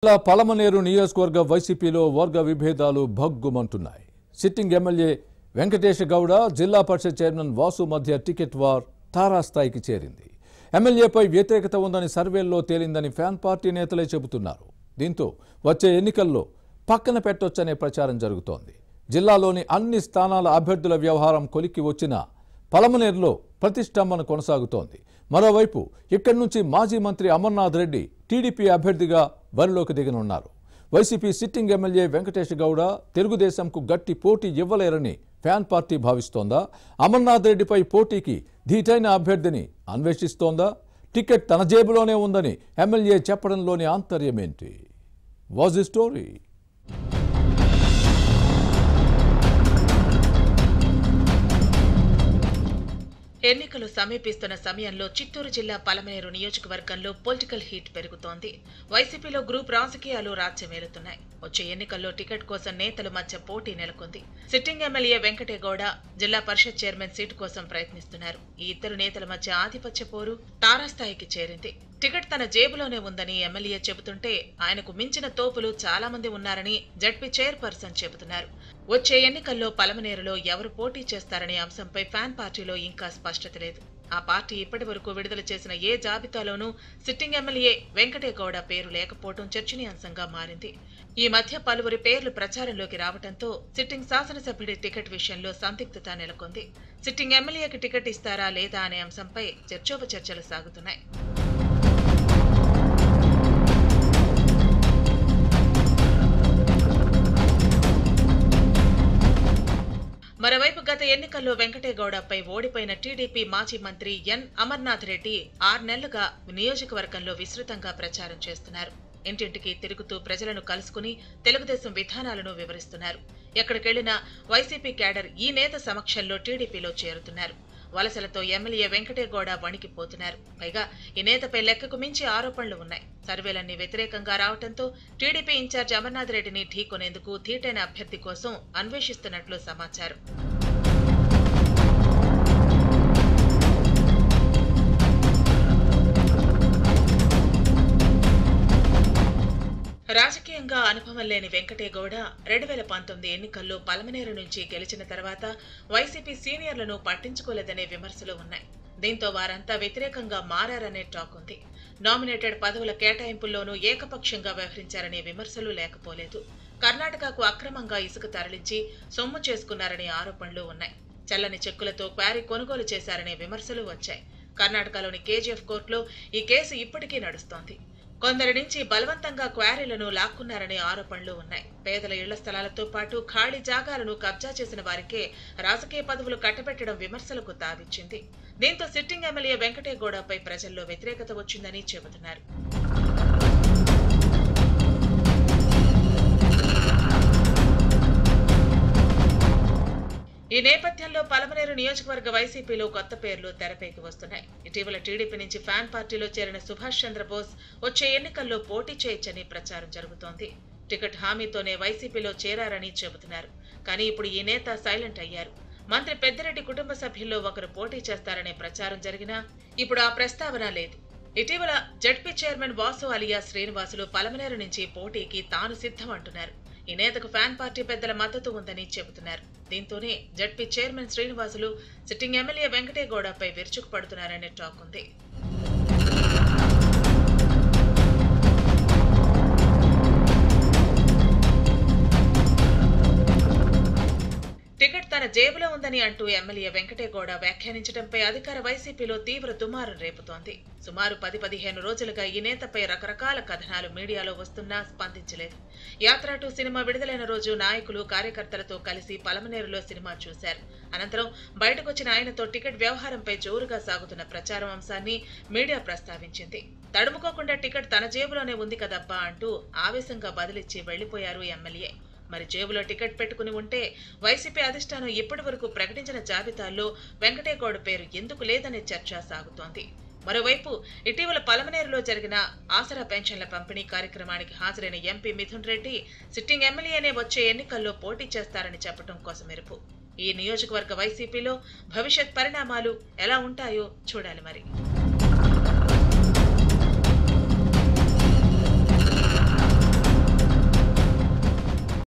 పలమనేరు నియోజకవర్గ వైసీపీలో వర్గ విభేదాలు భగ్గుమంటున్నాయి. సిట్టింగ్ ఎమ్మెల్యే వెంకటేష్ గౌడ జిల్లా పరిషత్ చైర్మన్ వాసు మధ్య టికెట్ వార్ తారాస్థాయికి చేరింది. ఎమ్మెల్యేపై వ్యతిరేకత ఉందని సర్వేల్లో తేలిందని ఫ్యాన్ పార్టీ నేతలే చెబుతున్నారు. దీంతో వచ్చే ఎన్నికల్లో పక్కన పెట్టొచ్చనే ప్రచారం జరుగుతోంది. జిల్లాలోని అన్ని స్థానాల అభ్యర్థుల వ్యవహారం కొలిక్కి వచ్చిన పలమనేరులో ప్రతిష్టంభన కొనసాగుతోంది. మరోవైపు ఇక్కడి నుంచి మాజీ మంత్రి అమర్నాథ్ రెడ్డి టీడీపీ అభ్యర్థిగా బరిలోకి దిగనున్నారు. YCP sitting MLA Venkatesh Gowda తెలుగుదేశంకు గట్టి పోటీ ఇవ్వలేరని ఫ్యాన్ పార్టీ భావిస్తోందా? అమర్నాథ్ రెడ్డిపై పోటీకి ధీటైన అభ్యర్థిని అన్వేషిస్తోందా? టికెట్ తన జేబులోనే ఉందని ఎమ్మెల్యే చెప్పడంలోని ఆంతర్యమేంటి? Was the story? ఎన్నికలు సమీపిస్తున్న సమయంలో చిత్తూరు జిల్లా పలమనేరు నియోజకవర్గంలో పొలిటికల్ హీట్ పెరుగుతోంది. వైసీపీలో గ్రూప్ రాజకీయాలు రాజ్యమేలుతున్నాయి. వచ్చే ఎన్నికల్లో టికెట్ కోసం నేతల మధ్య పోటీ నెలకొంది. సిట్టింగ్ ఎమ్మెల్యే వెంకటే గౌడ జిల్లా పరిషత్ చైర్మన్ సీటు కోసం ప్రయత్నిస్తున్నారు. ఈ ఇద్దరు నేతల మధ్య ఆధిపత్య పోరు తారాస్థాయికి చేరింది. టికెట్ తన జేబులోనే ఉందని ఎమ్మెల్యే చెబుతుంటే ఆయనకు మించిన తోపులు చాలా మంది ఉన్నారని జడ్పీ చైర్పర్సన్ చెబుతున్నారు. వచ్చే ఎన్నికల్లో పలమనేరులో ఎవరు పోటీ చేస్తారనే అంశంపై ఫ్యాన్ పార్టీలో ఇంకా స్పష్టత లేదు. ఆ పార్టీ ఇప్పటి వరకు విడుదల చేసిన ఏ జాబితాలోనూ సిట్టింగ్ ఎమ్మెల్యే వెంకటే గౌడ పేరు లేకపోవడం చర్చనీయాంశంగా మారింది. ఈ మధ్య పలువురి పేర్లు ప్రచారంలోకి రావడంతో సిట్టింగ్ శాసనసభ్యుడి టికెట్ విషయంలో సందిగ్ధత నెలకొంది. సిట్టింగ్ ఎమ్మెల్యేకి టికెట్ ఇస్తారా లేదా అనే అంశంపై చర్చోపచర్చలు సాగుతున్నాయి. మరోవైపు గత ఎన్నికల్లో వెంకటే గౌడపై ఓడిపోయిన టీడీపీ మాజీ మంత్రి ఎన్ అమర్నాథ్ రెడ్డి 6 నెలలుగా నియోజకవర్గంలో విస్తృతంగా ప్రచారం చేస్తున్నారు. ఇంటింటికి తిరుగుతూ ప్రజలను కలుసుకుని తెలుగుదేశం విధానాలను వివరిస్తున్నారు. ఎక్కడికెళ్లినా వైసీపీ క్యాడర్ ఈ నేత సమక్షంలో టీడీపీలో చేరుతున్నారు. వలసలతో ఎమ్మెల్యే వెంకటే గౌడ వణికిపోతున్నారు. పైగా ఈ నేతపై లెక్కకు మించి ఆరోపణలు ఉన్నాయి. సర్వేలన్నీ వ్యతిరేకంగా రావడంతో టీడీపీ ఇన్ఛార్జ్ అమర్నాథ్ రెడ్డిని ఢీకొనేందుకు ధీటైన అభ్యర్థి కోసం అన్వేషిస్తున్నట్లు సమాచారం. రాజకీయంగా అనుభవం లేని వెంకటే గౌడ 2019 ఎన్నికల్లో పలమనేరు నుంచి గెలిచిన తర్వాత వైసీపీ సీనియర్లను పట్టించుకోలేదనే విమర్శలు ఉన్నాయి. దీంతో వారంతా వ్యతిరేకంగా మారారనే టాక్ ఉంది. నామినేటెడ్ పదవుల కేటాయింపుల్లోనూ ఏకపక్షంగా వ్యవహరించారనే విమర్శలు లేకపోలేదు. కర్ణాటకకు అక్రమంగా ఇసుక తరలించి సొమ్ము చేసుకున్నారనే ఆరోపణలు ఉన్నాయి. చల్లని చెక్కులతో క్వారీ కొనుగోలు చేశారనే విమర్శలు వచ్చాయి. కర్ణాటకలోని కేజీఎఫ్ కోర్టులో ఈ కేసు ఇప్పటికీ నడుస్తోంది. కొందరి నుంచి బలవంతంగా క్వారీలను లాక్కున్నారనే ఆరోపణలు ఉన్నాయి. పేదల ఇళ్ల స్థలాలతో పాటు ఖాళీ జాగాలను కబ్జా చేసిన వారికే రాజకీయ పదవులు కట్టబెట్టడం విమర్శలకు తావిచ్చింది. దీంతో సిట్టింగ్ ఎమ్మెల్యే వెంకటే గౌడపై ప్రజల్లో వ్యతిరేకత వచ్చిందని చెబుతున్నారు. ఈ నేపథ్యంలో పలమనేరు నియోజకవర్గ వైసీపీలో కొత్త పేర్లు తెరపైకి వస్తున్నాయి. ఇటీవల టీడీపీ నుంచి ఫ్యాన్ పార్టీలో చేరిన సుభాష్ చంద్రబోస్ వచ్చే ఎన్నికల్లో పోటీ చేయొచ్చని ప్రచారం జరుగుతోంది. టికెట్ హామీతోనే వైసీపీలో చేరారని చెబుతున్నారు. కానీ ఇప్పుడు ఈ నేత సైలెంట్ అయ్యారు. మంత్రి పెద్దిరెడ్డి కుటుంబ సభ్యుల్లో ఒకరు పోటీ చేస్తారనే ప్రచారం జరిగినా ఇప్పుడు ఆ ప్రస్తావన లేదు. ఇటీవల జడ్పీ చైర్మన్ వాసు అలియా శ్రీనివాసులు పలమనేరు నుంచి పోటీకి తాను సిద్ధం అంటున్నారు. ఈ నేతకు ఫ్యాన్ పార్టీ పెద్దల మద్దతు ఉందని చెబుతున్నారు. దీంతోనే ZP chairman Srinivasulu sitting MLA Venkatesh గౌడపై విరుచుకుపడుతున్నారనే టాక్ ఉంది. టికెట్ తన జేబులో ఉందని అంటూ ఎమ్మెల్యే వెంకటే గౌడ వ్యాఖ్యానించడంపై అధికార వైసీపీలో తీవ్ర దుమారం రేపుతోంది. సుమారు 10-15 రోజులుగా ఈ నేతపై రకరకాల కథనాలు మీడియాలో వస్తున్నా స్పందించలేదు. యాత్ర 2 సినిమా విడుదలైన రోజు నాయకులు కార్యకర్తలతో కలిసి పలమనేరులో సినిమా చూశారు. అనంతరం బయటకొచ్చిన ఆయనతో టికెట్ వ్యవహారంపై జోరుగా సాగుతున్న ప్రచారం అంశాన్ని మీడియా ప్రస్తావించింది. తడుముకోకుండా టికెట్ తన జేబులోనే ఉంది కదబ్బా అంటూ ఆవేశంగా బదిలిచ్చి వెళ్లిపోయారు ఎమ్మెల్యే. మరి జేబులో టికెట్ పెట్టుకుని ఉంటే వైసీపీ అధిష్టానం ఇప్పటి వరకు ప్రకటించిన జాబితాల్లో వెంకటే గౌడ పేరు ఎందుకు లేదనే చర్చ సాగుతోంది. మరోవైపు ఇటీవల పలమనేరులో జరిగిన ఆసరా పెన్షన్ల పంపిణీ కార్యక్రమానికి హాజరైన ఎంపీ మిథున్ రెడ్డి సిట్టింగ్ ఎమ్మెల్యేనే వచ్చే ఎన్నికల్లో పోటీ చేస్తారని చెప్పడం కోసమెరుపు. ఈ నియోజకవర్గ వైసీపీలో భవిష్యత్ పరిణామాలు ఎలా ఉంటాయో చూడాలి మరి.